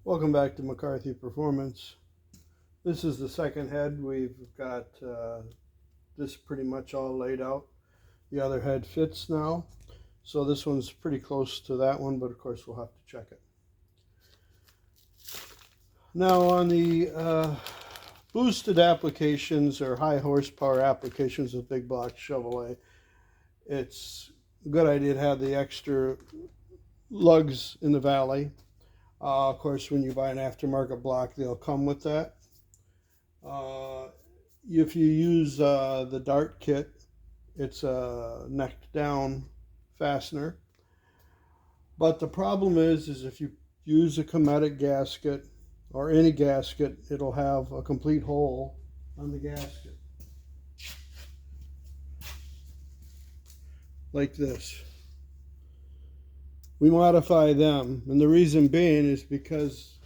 Welcome back to McCarthy Performance. This is the second head. We've got this pretty much all laid out. The other head fits now. So this one's pretty close to that one, but of course we'll have to check it. Now on the boosted applications or high horsepower applications of big block Chevrolet, it's a good idea to have the extra lugs in the valley. Of course, when you buy an aftermarket block, they'll come with that. If you use the Dart kit, it's a necked down fastener. But the problem is if you use a cometic gasket or any gasket, it'll have a complete hole on the gasket. Like this. We modify them, and the reason being is because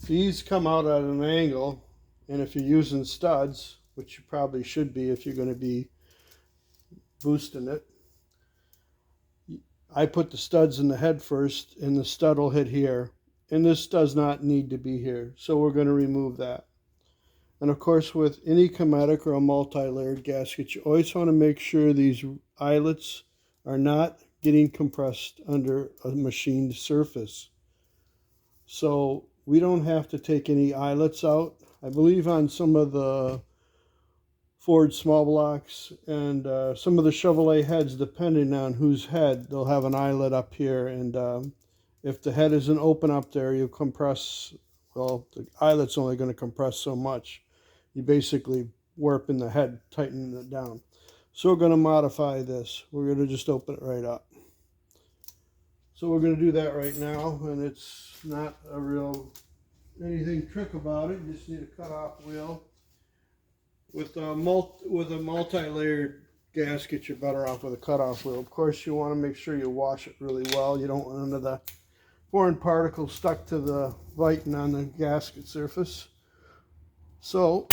these come out at an angle, and if you're using studs, which you probably should be if you're going to be boosting it, I put the studs in the head first, and the stud will hit here, and this does not need to be here, so we're going to remove that. And of course, with any cometic or a multi-layered gasket, you always want to make sure these eyelets are not getting compressed under a machined surface. So we don't have to take any eyelets out. I believe on some of the Ford small blocks and some of the Chevrolet heads, depending on whose head, they'll have an eyelet up here, and if the head isn't open up there, you compress, well, the eyelet's only going to compress so much. You basically warp in the head, tightening it down. So we're going to modify this. We're going to just open it right up. So we're going to do that right now, and it's not a real anything trick about it. You just need a cut-off wheel. With a multi-layered gasket, you're better off with a cut-off wheel. Of course, you want to make sure you wash it really well. You don't want none of the foreign particles stuck to the Viton on the gasket surface. So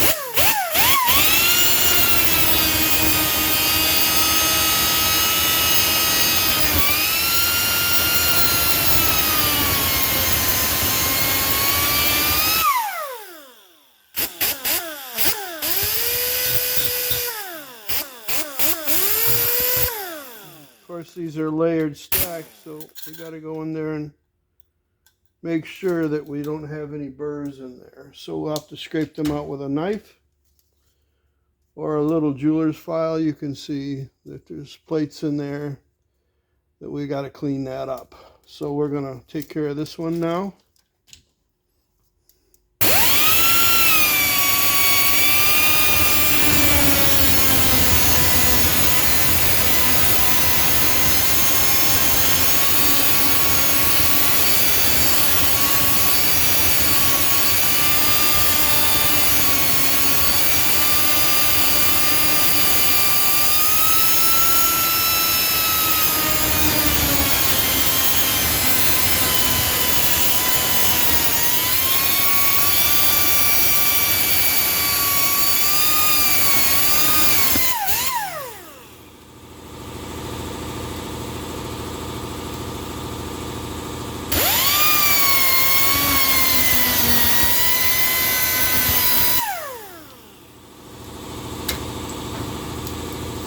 of course, these are layered stacks, so we got to go in there and make sure that we don't have any burrs in there. So we'll have to scrape them out with a knife or a little jeweler's file. You can see that there's plates in there that we got to clean that up. So we're going to take care of this one now.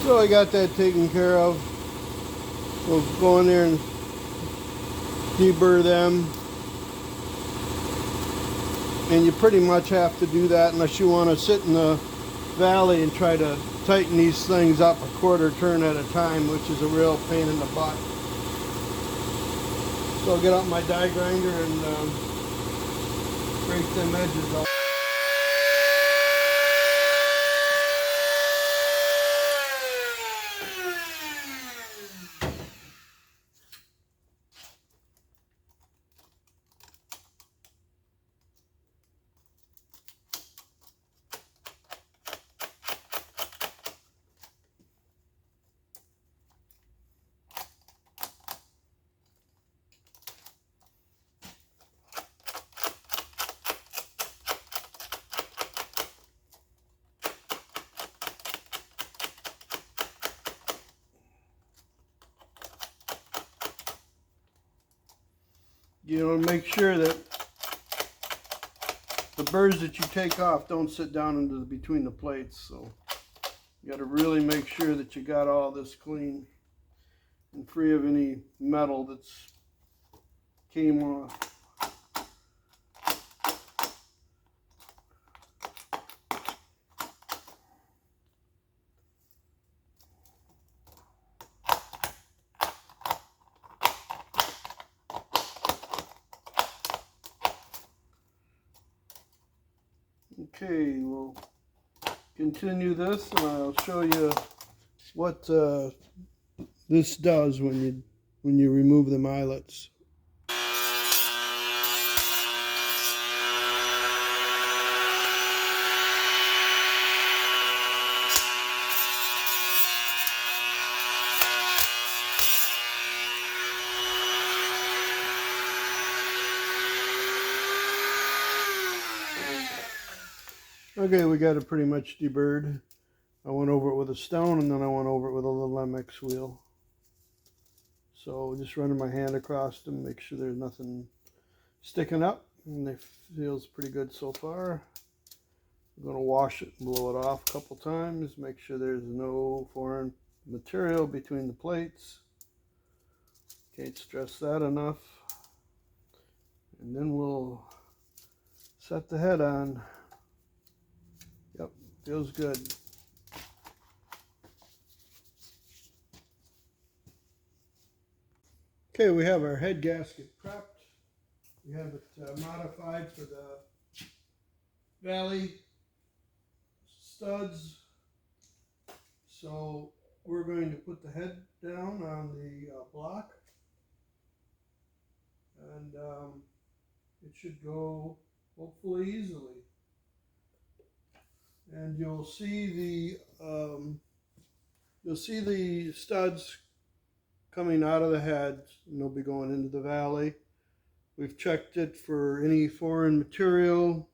So I got that taken care of. We'll go in there and deburr them. And you pretty much have to do that unless you want to sit in the valley and try to tighten these things up a quarter turn at a time, which is a real pain in the butt. So I'll get out my die grinder and break them edges off. You know, make sure that the burrs that you take off don't sit down into between the plates, so you got to really make sure that you got all this clean and free of any metal that's came off. Okay, we'll continue this and I'll show you what this does when you remove the eyelets. Okay, we got it pretty much deburred. I went over it with a stone and then I went over it with a little MX wheel. So just running my hand across them, make sure there's nothing sticking up, and it feels pretty good so far. I'm going to wash it and blow it off a couple times, make sure there's no foreign material between the plates. Can't stress that enough. And then we'll set the head on. Yep, feels good. Okay, we have our head gasket prepped. We have it modified for the valley studs. So we're going to put the head down on the block, and it should go hopefully easily. And you'll see the studs coming out of the head, and they'll be going into the valley. We've checked it for any foreign material.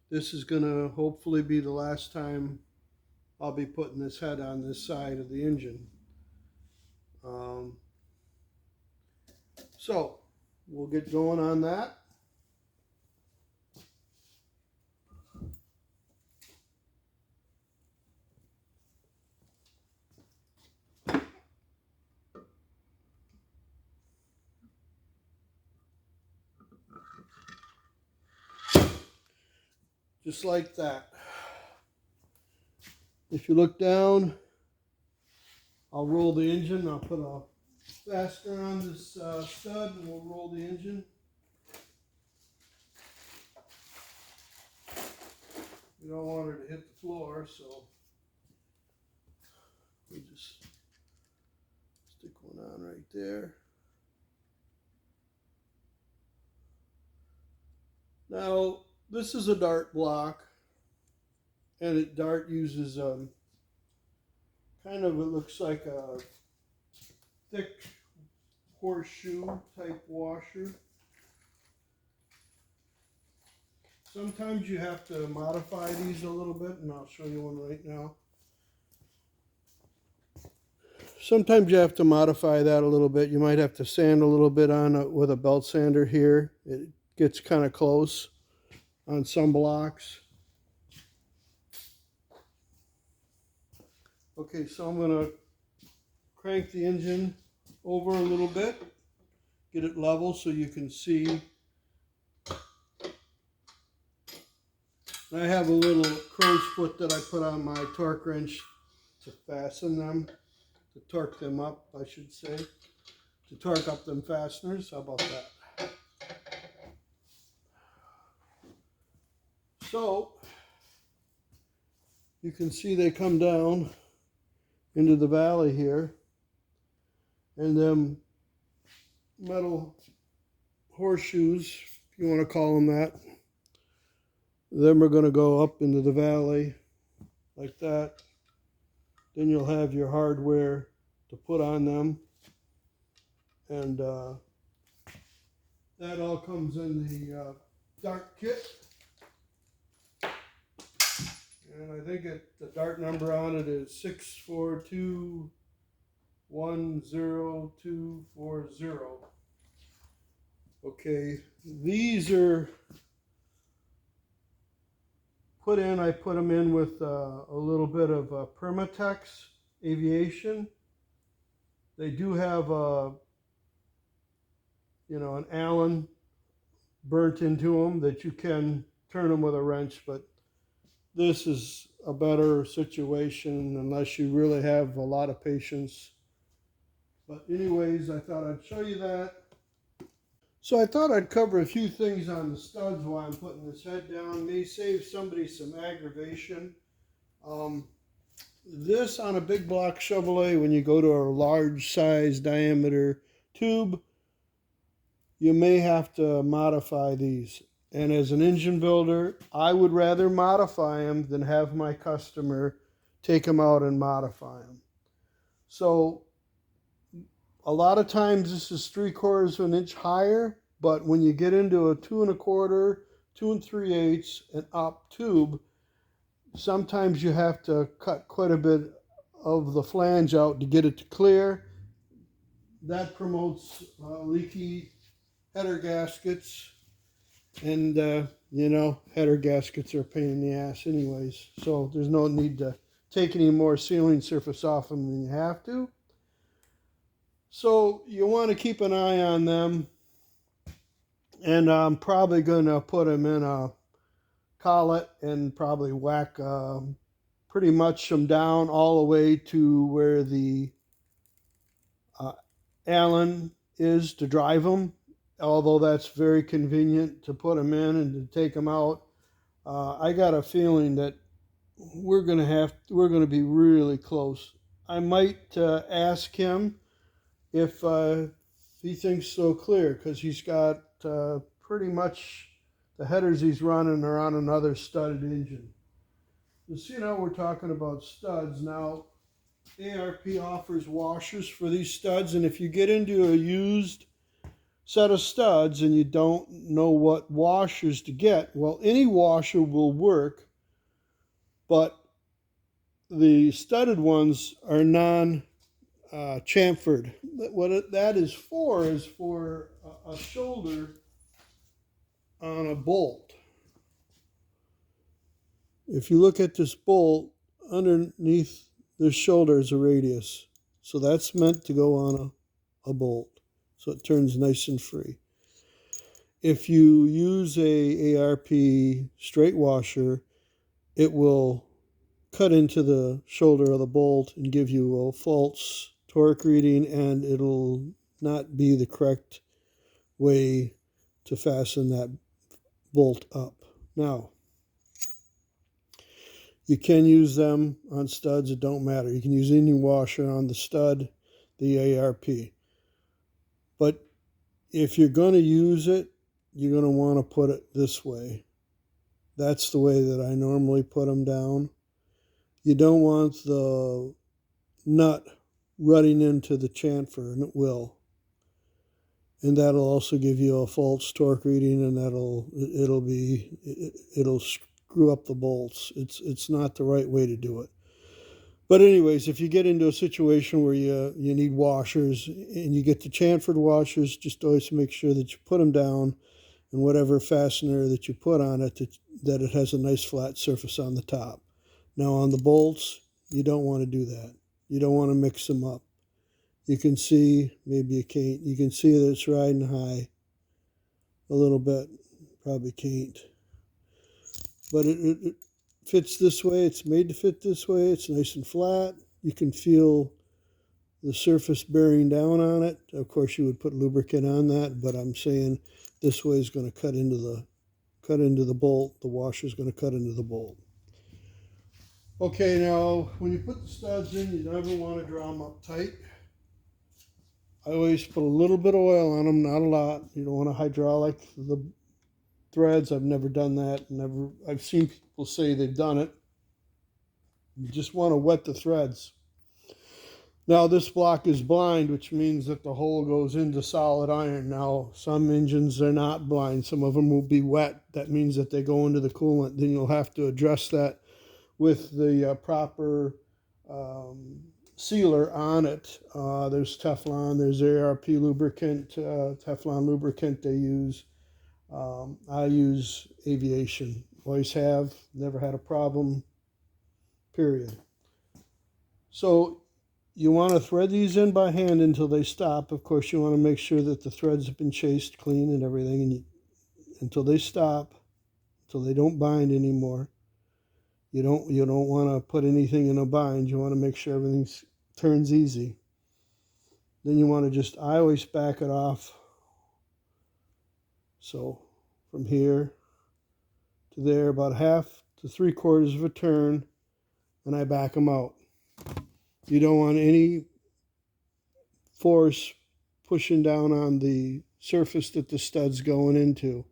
This is going to hopefully be the last time I'll be putting this head on this side of the engine. So we'll get going on that. Just like that. If you look down, I'll roll the engine. I'll put a fastener on this stud and we'll roll the engine. We don't want her to hit the floor, so we just stick one on right there. Now, this is a dart block, and dart uses kind of, it looks like a thick horseshoe type washer. Sometimes you have to modify these a little bit, and I'll show you one right now. Sometimes you have to modify that a little bit. You might have to sand a little bit on it with a belt sander here. It gets kind of close on some blocks. Okay, so I'm going to crank the engine over a little bit, get it level so you can see. I have a little crow's foot that I put on my torque wrench to fasten them, to torque them up, I should say, to torque up them fasteners. How about that? So you can see they come down into the valley here, and them metal horseshoes, if you want to call them that, then we're going to go up into the valley like that. Then you'll have your hardware to put on them, and that all comes in the dart kit. And I think the dart number on it is 642-10240. Okay, these are put in, I put them in with a little bit of Permatex Aviation. They do have an Allen burnt into them that you can turn them with a wrench, but this is a better situation unless you really have a lot of patience. But anyways, I thought I'd show you that. So I thought I'd cover a few things on the studs while I'm putting this head down. May save somebody some aggravation. This on a big block Chevrolet, when you go to a large size diameter tube, you may have to modify these. And as an engine builder, I would rather modify them than have my customer take them out and modify them. So a lot of times this is 3/4 of an inch higher, but when you get into a 2 1/4, 2 3/8 and up tube, sometimes you have to cut quite a bit of the flange out to get it to clear. That promotes leaky header gaskets, and header gaskets are a pain in the ass anyways, so there's no need to take any more sealing surface off them than you have to. So you want to keep an eye on them, and I'm probably going to put them in a collet and probably whack pretty much them down all the way to where the Allen is to drive them, although that's very convenient to put them in and to take them out. I got a feeling that we're going to be really close. I might ask him if he thinks so clear, because he's got pretty much the headers he's running are on another studded engine. You see, now we're talking about studs. Now, ARP offers washers for these studs, and if you get into a used set of studs and you don't know what washers to get, well, any washer will work, but the studded ones are non-chamfered. What that is for a shoulder on a bolt. If you look at this bolt, underneath this shoulder is a radius. So that's meant to go on a bolt, so it turns nice and free. If you use a ARP straight washer, it will cut into the shoulder of the bolt and give you a false torque reading, and it'll not be the correct way to fasten that bolt up. Now, you can use them on studs, it don't matter. You can use any washer on the stud, the ARP. But if you're going to use it, you're going to want to put it this way. That's the way that I normally put them down. You don't want the nut running into the chamfer, and it will. And that'll also give you a false torque reading, and it'll screw up the bolts. It's not the right way to do it. But anyways, if you get into a situation where you need washers and you get the chamfered washers, just always make sure that you put them down, and whatever fastener that you put on it, that it has a nice flat surface on the top. Now on the bolts, you don't want to do that. You don't want to mix them up. You can see, maybe you can't, you can see that it's riding high a little bit, probably can't. But it fits this way, it's made to fit this way, it's nice and flat. You can feel the surface bearing down on it. Of course you would put lubricant on that, but I'm saying this way is going to cut into the bolt. The washer is going to cut into the bolt. Okay, now when you put the studs in, you never want to draw them up tight. I always put a little bit of oil on them, not a lot. You don't want to hydraulic the threads. I've never done that. I've seen people say they've done it. You just want to wet the threads. Now this block is blind, which means that the hole goes into solid iron. Now some engines are not blind. Some of them will be wet. That means that they go into the coolant. Then you'll have to address that with the proper sealer on it. There's Teflon, there's ARP lubricant, Teflon lubricant they use. I use Aviation, Always have, never had a problem, period. So you want to thread these in by hand until they stop. Of course, you want to make sure that the threads have been chased clean and everything, and until they stop, until they don't bind anymore. You don't want to put anything in a bind. You want to make sure everything turns easy. Then you want to just, I always back it off. So from here to there, about 1/2 to 3/4 of a turn, and I back them out. You don't want any force pushing down on the surface that the stud's going into.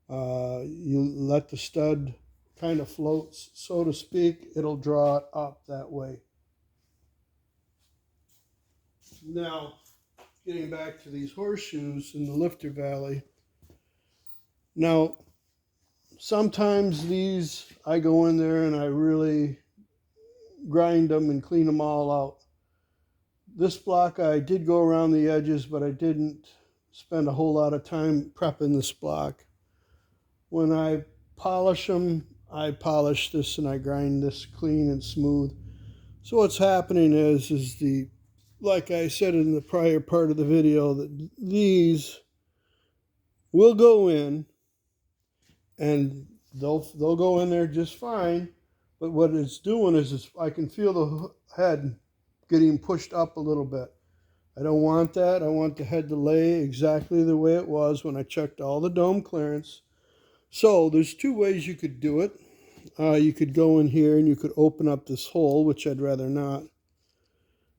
You let the stud kind of float, so to speak. It'll draw it up that way. Now, getting back to these horseshoes in the lifter valley. Now, sometimes these, I go in there and I really grind them and clean them all out. This block, I did go around the edges, but I didn't spend a whole lot of time prepping this block. When I polish them, I polish this and I grind this clean and smooth. So what's happening is like I said in the prior part of the video, that these will go in and they'll go in there just fine. But what it's doing is I can feel the head getting pushed up a little bit. I don't want that. I want the head to lay exactly the way it was when I checked all the dome clearance. So there's 2 ways you could do it. You could go in here and you could open up this hole, which I'd rather not.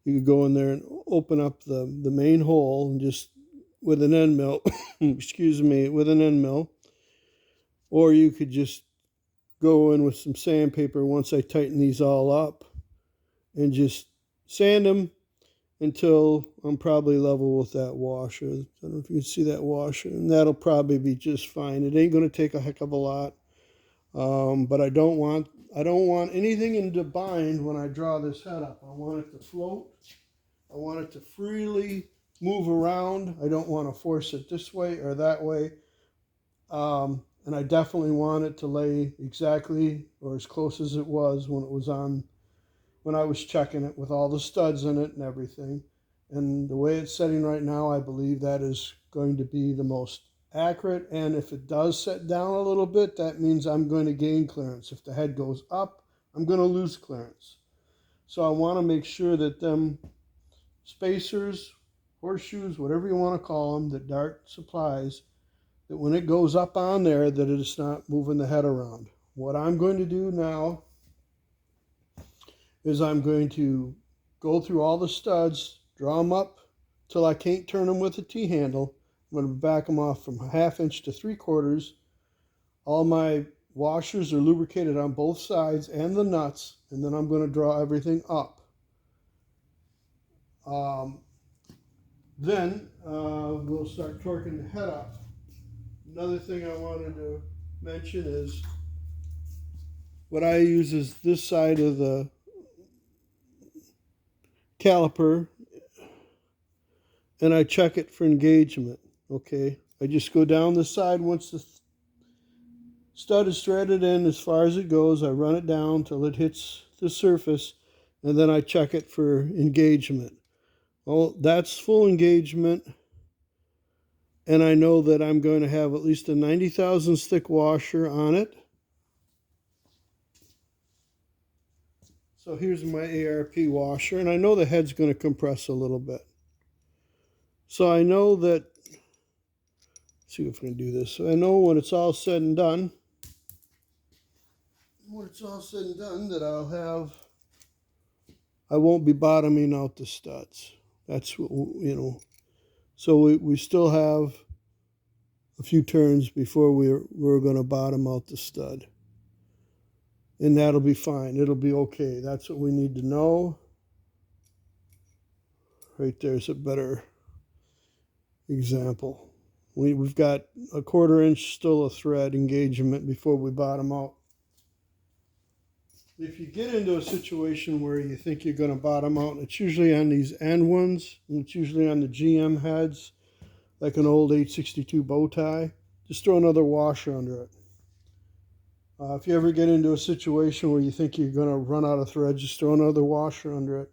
You could go in there and open up the main hole and just with an end mill, excuse me, with an end mill. Or you could just go in with some sandpaper once I tighten these all up and just sand them until I'm probably level with that washer. I don't know if you can see that washer, and that'll probably be just fine. It ain't going to take a heck of a lot, but I don't want anything in the bind when I draw this head up. I want it to float. I want it to freely move around. I don't want to force it this way or that way. And I definitely want it to lay exactly or as close as it was when it was on, when I was checking it with all the studs in it and everything. And the way it's setting right now, I believe that is going to be the most accurate. And if it does set down a little bit, that means I'm going to gain clearance. If the head goes up, I'm going to lose clearance. So I want to make sure that them spacers, horseshoes, whatever you want to call them, that Dart supplies, that when it goes up on there, that it's not moving the head around. What I'm going to do now is I'm going to go through all the studs, draw them up till I can't turn them with a T-handle. I'm going to back them off from 1/2 inch to 3/4. All my washers are lubricated on both sides and the nuts, and then I'm going to draw everything up. Then we'll start torquing the head up. Another thing I wanted to mention is what I use is this side of the caliper, and I check it for engagement. Okay, I just go down the side once the stud is threaded in as far as it goes. I run it down till it hits the surface, and then I check it for engagement. Well, that's full engagement, and I know that I'm going to have at least a 90 thousandths thick washer on it. So here's my ARP washer, and I know the head's going to compress a little bit. So I know that, let's see if we can do this. So I know when it's all said and done, that I won't be bottoming out the studs. That's what, so we still have a few turns before we're going to bottom out the stud. And that'll be fine. It'll be okay. That's what we need to know. Right there's a better example. We've got a 1/4 inch still a thread engagement before we bottom out. If you get into a situation where you think you're going to bottom out, it's usually on these end ones, and it's usually on the GM heads, like an old 862 bow tie. Just throw another washer under it. If you ever get into a situation where you think you're going to run out of thread, just throw another washer under it.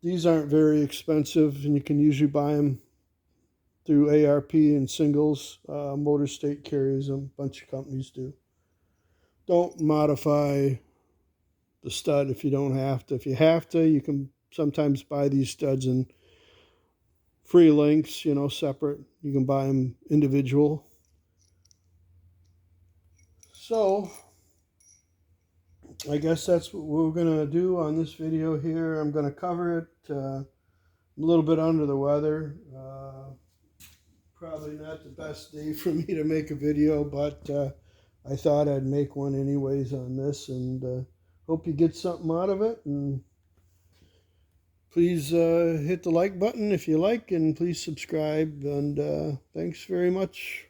These aren't very expensive, and you can usually buy them through ARP and singles. Motor State carries them. A bunch of companies do. Don't modify the stud if you don't have to. If you have to, you can sometimes buy these studs in free links, separate. You can buy them individual. So I guess that's what we're going to do on this video here. I'm going to cover it. I'm a little bit under the weather. Probably not the best day for me to make a video, but I thought I'd make one anyways on this, and hope you get something out of it. And please hit the like button if you like, and please subscribe, and thanks very much.